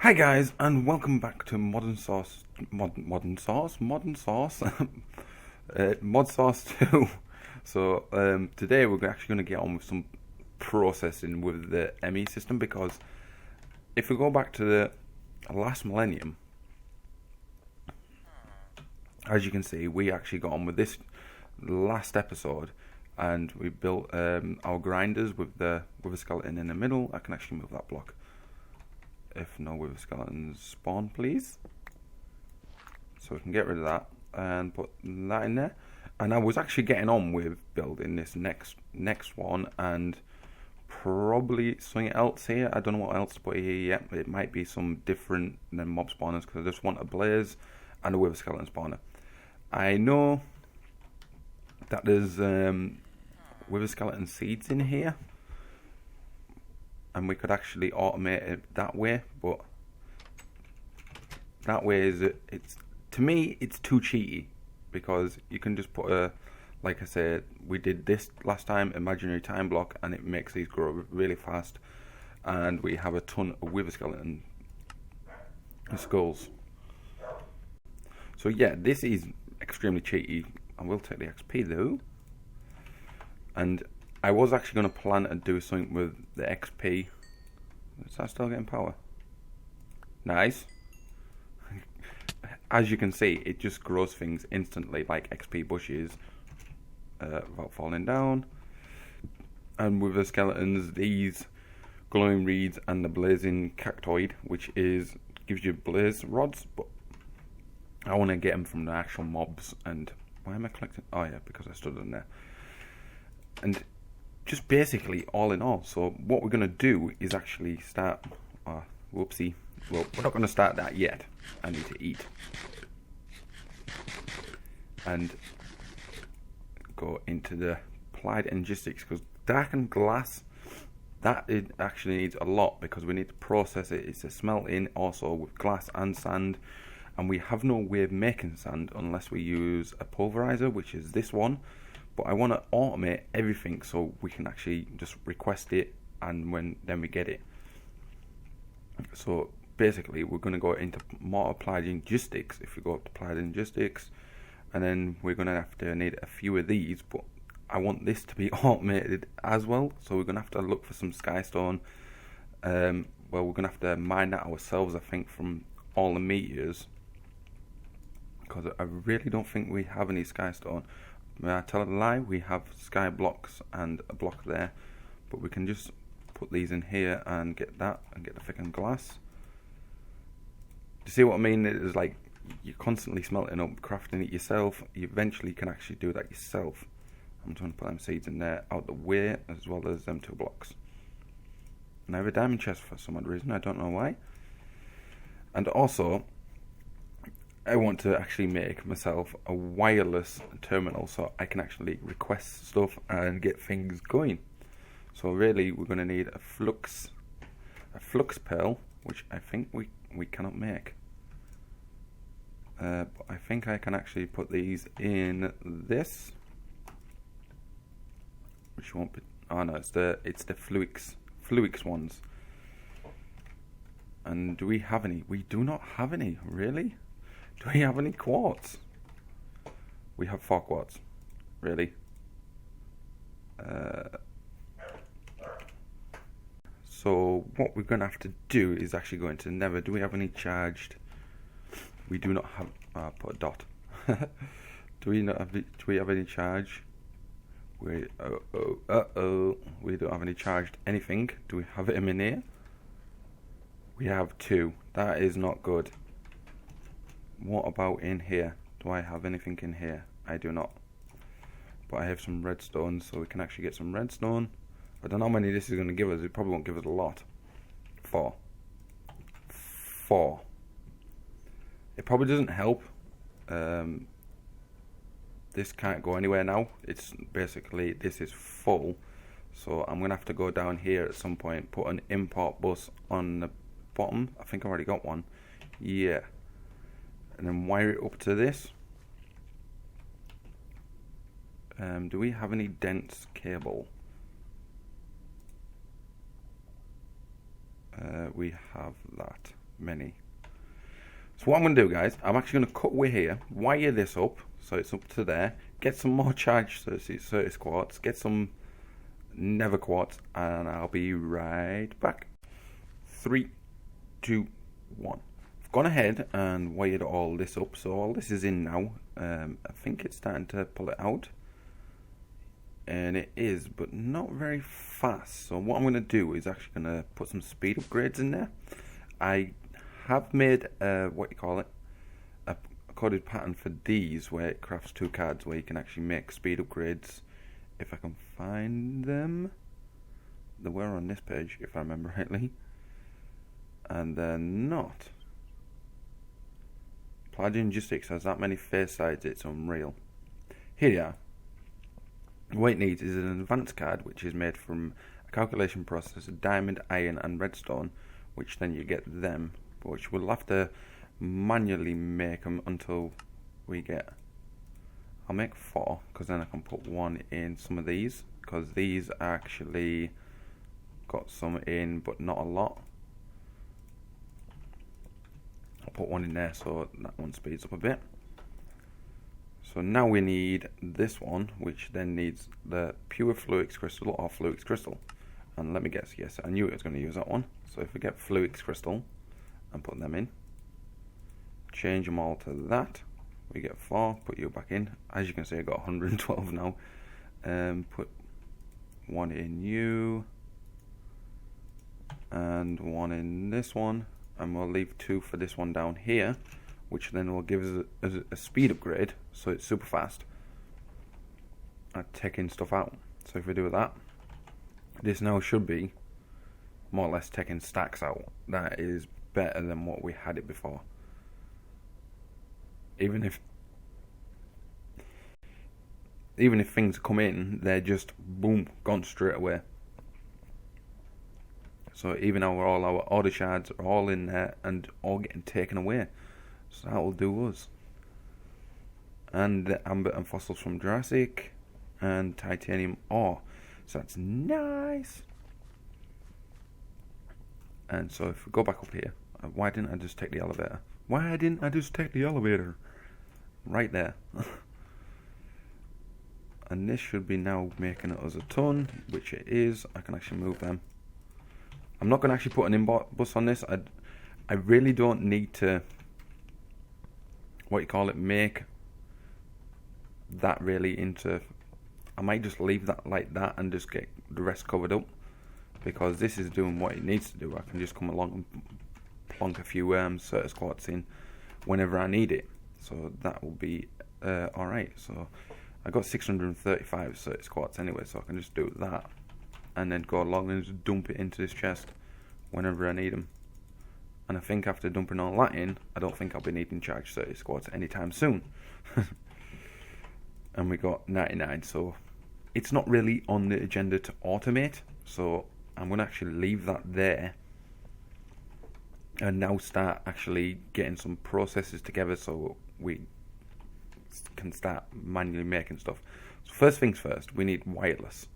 Hi guys, and welcome back to Modern Sauce, Mod Sauce 2. So today we're actually going to get on with some processing with the ME system, because if we go back to the last millennium, as you can see, we actually got on with this last episode, and we built our grinders with a skeleton in the middle. I can actually move that block. If no wither skeletons spawn, please. So we can get rid of that and put that in there. And I was actually getting on with building this next one, and probably something else here. I don't know what else to put here yet. It might be some different than mob spawners, because I just want a blaze and a wither skeleton spawner. I know that there's wither skeleton seeds in here, and we could actually automate it that way, but that way it's to me it's too cheaty, because you can just put a, like I said, we did this last time, imaginary time block, and it makes these grow really fast, and we have a ton of wither skeleton skulls. So yeah, this is extremely cheaty. I will take the XP though, and I was actually going to plan and do something with the XP. Is that still getting power? Nice. As you can see, it just grows things instantly, like XP bushes, without falling down. And with the skeletons, these glowing reeds and the blazing cactoid, which gives you blaze rods, but I want to get them from the actual mobs. And why am I collecting? Oh yeah, because I stood in there. And just basically all in all, so what we're going to do is actually start, whoopsie, well, we're not going to start that yet. I need to eat and go into the applied logistics, because darkened glass, that it actually needs a lot, because we need to process it. It's a smelting also with glass and sand, and we have no way of making sand unless we use a pulverizer, which is this one. But I want to automate everything so we can actually just request it, and then we get it. So basically, we're going to go into more applied logistics. If we go up to applied logistics, and then we're going to have to need a few of these. But I want this to be automated as well. So we're going to have to look for some skystone. Well, we're going to have to mine that ourselves, I think, from all the meteors, because I really don't think we have any skystone. May I tell a lie? We have sky blocks and a block there, but we can just put these in here and get that, and get the thickened glass. Do you see what I mean? It is like you're constantly smelting up, crafting it yourself. You eventually can actually do that yourself. I'm trying to put them seeds in there out the way, as well as them 2 blocks. And I have a diamond chest for some odd reason, I don't know why. And also, I want to actually make myself a wireless terminal, so I can actually request stuff and get things going. So really, we're going to need a flux pearl, which I think we cannot make. But I think I can actually put these in this, which won't be. Oh no, it's the fluix ones. And do we have any? We do not have any, really. Do we have any quartz? We have 4 quartz. Really? So what we're going to have to do is actually go into Nether. Do we have any charged? We do not have. Put a dot. Do we have any charge? We don't have any charged anything. Do we have them in here? We have 2. That is not good. What about in here? Do I have anything in here? I do not. But I have some redstone, so we can actually get some redstone. I don't know how many this is going to give us. It probably won't give us a lot. 4. It probably doesn't help. This can't go anywhere now. It's basically, this is full. So I'm going to have to go down here at some point, put an import bus on the bottom. I think I already got one. Yeah. And then wire it up to this. Do we have any dense cable? We have that. many. So what I'm going to do, guys, I'm actually going to cut away here, wire this up, so it's up to there, get some more charged Certis quartz, get some nether quartz, and I'll be right back. 3, 2, 1. I've gone ahead and wired all this up, so all this is in now. I think it's starting to pull it out. And it is, but not very fast. So what I'm going to do is actually going to put some speed upgrades in there. I have made a coded pattern for these where it crafts 2 cards where you can actually make speed upgrades if I can find them. They were on this page if I remember rightly, and they're not. Palladium Logistics has that many face sides, it's unreal. Here you are. What it needs is an advanced card which is made from a calculation process of diamond, iron and redstone, which then you get them, which we'll have to manually make them until we get, I'll make 4 because then I can put 1 in some of these, because these actually got some in but not a lot. I'll put 1 in there so that one speeds up a bit. So now we need this one, which then needs the pure fluix crystal or fluix crystal. And let me guess, yes, I knew it was going to use that one. So if we get fluix crystal and put them in, change them all to that, we get 4, put you back in. As you can see, I got 112 now. Put 1 in you, and 1 in this one, and we'll leave 2 for this one down here, which then will give us a speed upgrade, so it's super fast at taking stuff out. So if we do that, this now should be more or less taking stacks out. That is better than what we had it before. Even if things come in, they're just boom, gone straight away. So even all our order shards are all in there and all getting taken away. So that will do us. And the amber and fossils from Jurassic and titanium ore. So that's nice. And so if we go back up here, why didn't I just take the elevator? Why didn't I just take the elevator? Right there. And this should be now making us a ton, which it is. I can actually move them. I'm not going to actually put an import bus on this. I really don't need to, make that really into, I might just leave that like that and just get the rest covered up, because this is doing what it needs to do. I can just come along and plonk a few Certis quartz in whenever I need it, so that will be alright. So I got 635 Certis quartz anyway, so I can just do that and then go along and just dump it into this chest whenever I need them. And I think after dumping all that in, I don't think I'll be needing charged Certis quartz anytime soon. And we got 99, so it's not really on the agenda to automate, so I'm going to actually leave that there and now start actually getting some processes together so we can start manually making stuff. So first things first, we need wireless.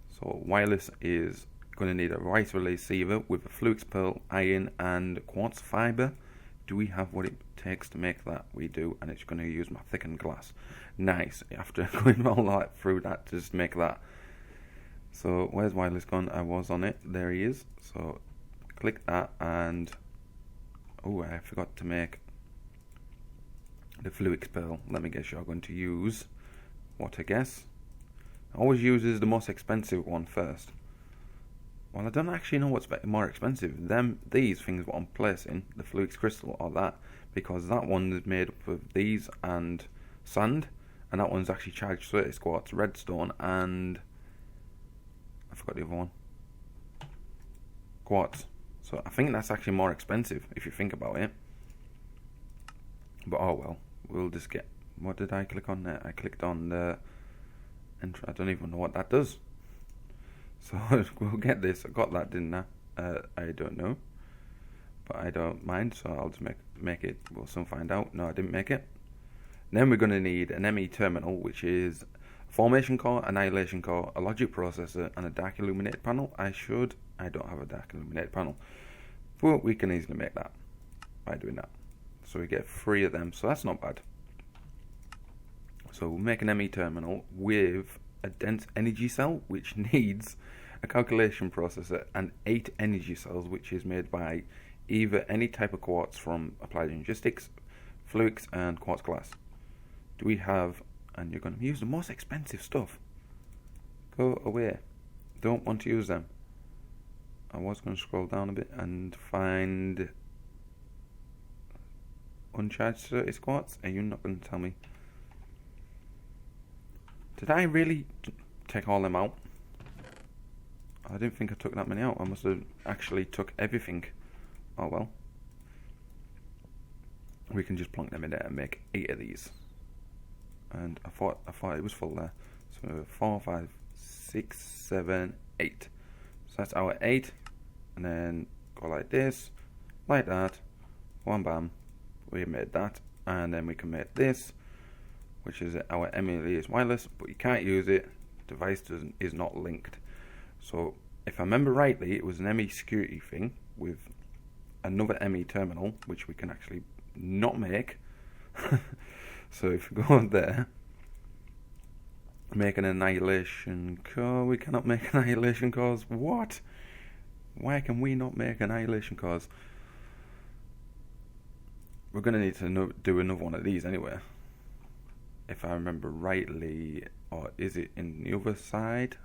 So wireless is going to need a rice receiver with a fluix pearl, iron and quartz fiber. Do we have what it takes to make that? We do, and it's going to use my thickened glass. Nice, after going all that through that to just make that. So where's wireless gone? I was on it, there he is. So click that, and oh, I forgot to make the fluix pearl. Let me guess, you're going to use what I guess always uses the most expensive one first. Well, I don't actually know what's more expensive. These things what I'm placing, the fluix crystal or that, because that one is made up of these and sand, and that one's actually charged Certis quartz, redstone, and I forgot the other one. Quartz. So I think that's actually more expensive if you think about it. But oh well, we'll just get. What did I click on there? I clicked on the. I don't even know what that does. So we'll get this. I got that, didn't I? I don't know, but I don't mind. So I'll just make it. We'll soon find out. No, I didn't make it. Then we're going to need an ME terminal, which is a formation core, annihilation core, a logic processor, and a dark illuminated panel. I don't have a dark illuminated panel. But we can easily make that by doing that. So we get 3 of them, so that's not bad. So we'll make an ME terminal with a dense energy cell, which needs a calculation processor, and 8 energy cells, which is made by either any type of quartz from Applied Logistics, Fluix, and Quartz Glass. Do we have, and you're going to use the most expensive stuff. Go away. Don't want to use them. I was going to scroll down a bit and find uncharged Certis quartz. Are you not going to tell me? Did I really take all them out? I didn't think I took that many out. I must have actually took everything. Oh well. We can just plonk them in there and make 8 of these. And I thought it was full there. So 4, 5, 6, 7, 8. So that's our 8. And then go like this, like that. One bam. We made that. And then we can make this, which is our ME's wireless, but you can't use it. Device is not linked. So if I remember rightly, it was an ME security thing with another ME terminal, which we can actually not make. So if we go on there, make an annihilation core. We cannot make annihilation cores. What? Why can we not make annihilation cores? We're going to need to do another one of these anyway. If I remember rightly, or is it in the other side?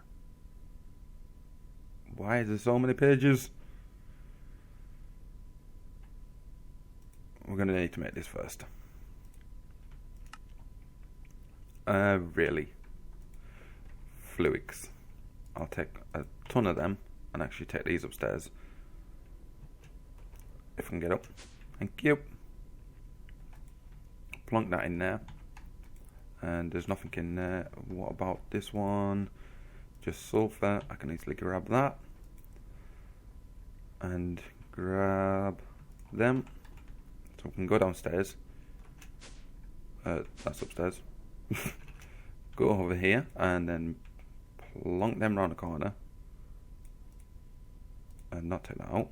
Why is there so many pages? We're going to need to make this first. Really. Fluix. I'll take a ton of them and actually take these upstairs. If I can get up. Thank you. Plonk that in there. And there's nothing in there. What about this one? Just sulfur. I can easily grab that. And grab them. So we can go downstairs. That's upstairs. Go over here and then plonk them round the corner. And not take that out.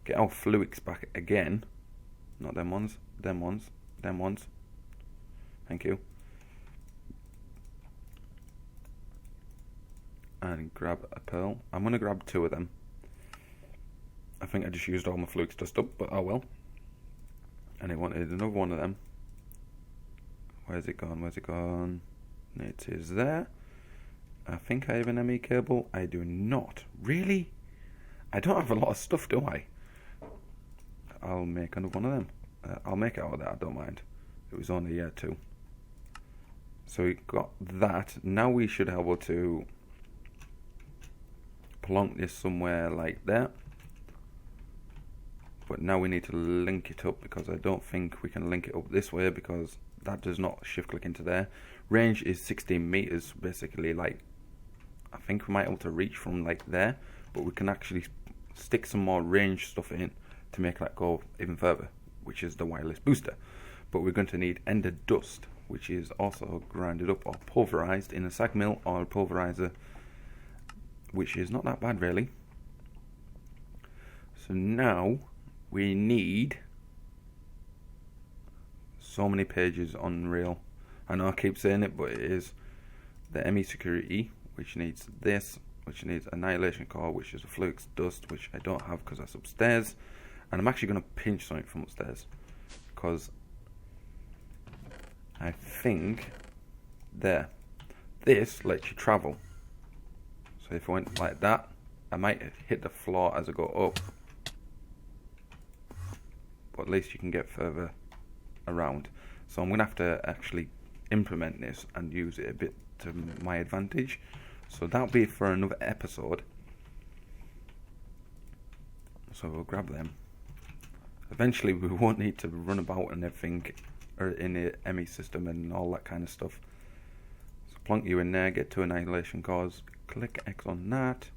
Get our Fluix back again. Not them ones. Them ones. Them ones. Thank you. And grab a pearl. I'm going to grab 2 of them. I think I just used all my Fluix dust up, but oh well. And I wanted another one of them. Where's it gone? Where's it gone? It is there. I think I have an ME cable. I do not. Really? I don't have a lot of stuff, do I? I'll make another one of them. I'll make it out of that, I don't mind. It was only 2. So we got that. Now we should be able to plonk this somewhere like that. But now we need to link it up, because I don't think we can link it up this way, because that does not shift click into there. Range is 16 meters, basically. Like, I think we might be able to reach from like there, but we can actually stick some more range stuff in to make that go even further, which is the wireless booster. But we're going to need ender dust, which is also grinded up or pulverized in a sag mill or a pulverizer, which is not that bad really. So now we need so many pages, unreal. I know I keep saying it, but it is the ME security, which needs this, which needs annihilation core, which is a Fluix dust, which I don't have because that's upstairs. And I'm actually going to pinch something from upstairs, because I think there, this lets you travel. So if I went like that, I might hit the floor as I go up, but at least you can get further around. So I'm going to have to actually implement this and use it a bit to my advantage. So that'll be for another episode. So we'll grab them. Eventually we won't need to run about and everything in the ME system and all that kind of stuff. So plonk you in there, get 2 annihilation cores, click X on that,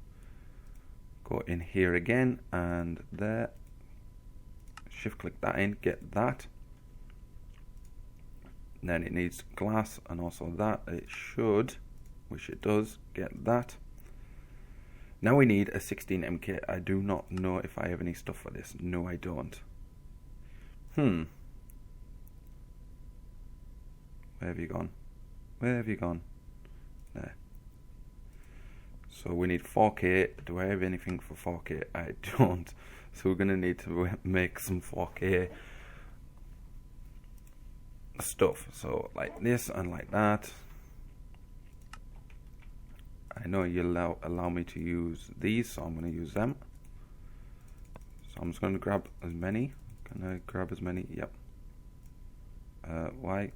go in here again and there, shift click that in, get that. And then it needs glass and also that. It should, which it does, get that. Now we need a 16M kit. I do not know if I have any stuff for this. No, I don't. Where have you gone? Where have you gone? There. So we need 4K. Do I have anything for 4K? I don't. So we're going to need to make some 4K stuff. So like this and like that. I know you allow me to use these, so I'm going to use them. So I'm just going to grab as many. Can I grab as many? Yep. Why?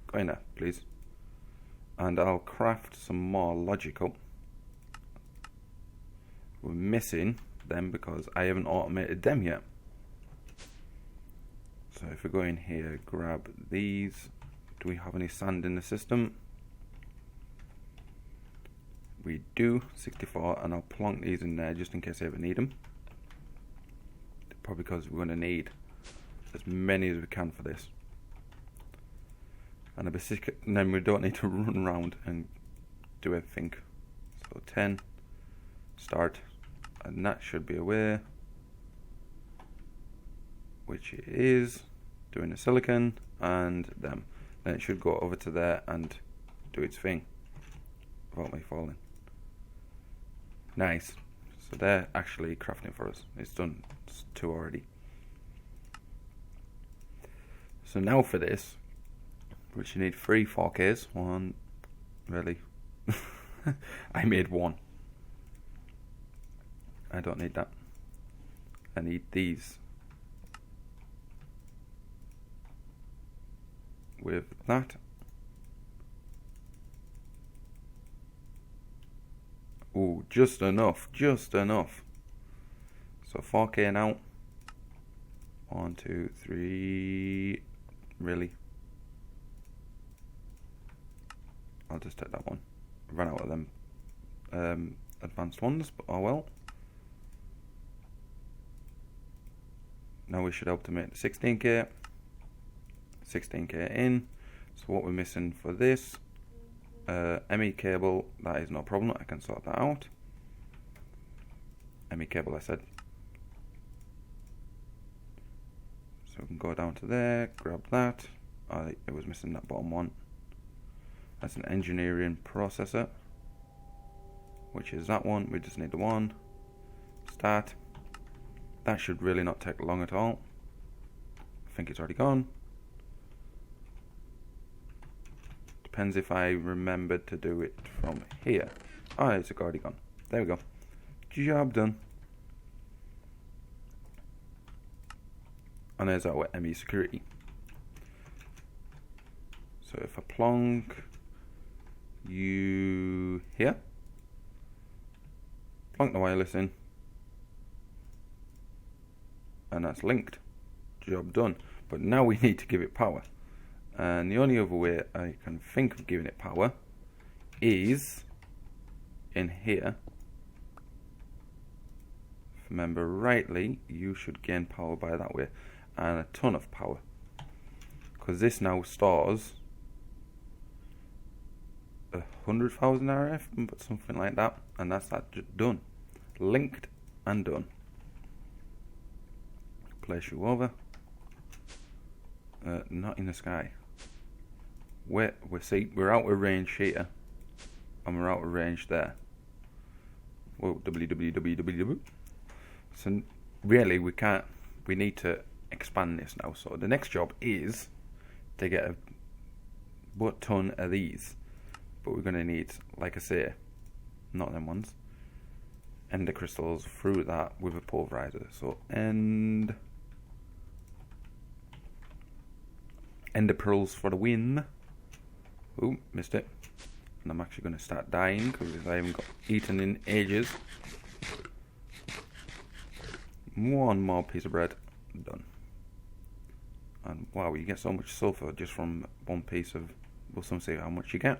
Go in there, please. And I'll craft some more logical. We're missing them because I haven't automated them yet. So if we go in here, grab these. Do we have any sand in the system? We do, 64, and I'll plonk these in there just in case I ever need them. Probably because we're going to need as many as we can for this. And then we don't need to run around and do everything. So 10, start, and that should be aware, which it is, doing the silicon and them. Then it should go over to there and do its thing without me falling. Nice. So they're actually crafting for us. It's done. It's 2 already. So now for this, which you need 3 4Ks. 1, really? I made 1. I don't need that. I need these. With that. Ooh, just enough, just enough. So 4K now. 1, 2, 3. Really? I'll just take that one. Ran out of them advanced ones, but oh well. Now we should help to make the 16K. 16K in. So what we're missing for this, ME cable, that is no problem, I can sort that out. ME cable I said. So we can go down to there, grab that. It was missing that bottom one. That's an engineering processor, which is that one. We just need the one. Start. That should really not take long at all. I think it's already gone. Depends if I remembered to do it from here. Oh, it's already gone. There we go. Job done. And there's our ME security. So if I plonk you here, plonk the wireless in, and that's linked. Job done. But now we need to give it power. And the only other way I can think of giving it power is in here. If I remember rightly, you should gain power by that way, and a ton of power, because this now stores 100,000 RF, but something like that, and that's that done, linked and done. Place you over. Not in the sky. We're out of range here, and we're out of range there. Whoa, www. So really, we need to expand this now. So the next job is to get a butt ton of these, but we're going to need, like I say, not them ones, ender crystals through that with a pulverizer. So ender pearls for the win. Ooh, missed it. And I'm actually going to start dying because I haven't got eaten in ages. One more piece of bread. Done. And wow, you get so much sulfur just from one piece of, will some say how much you get?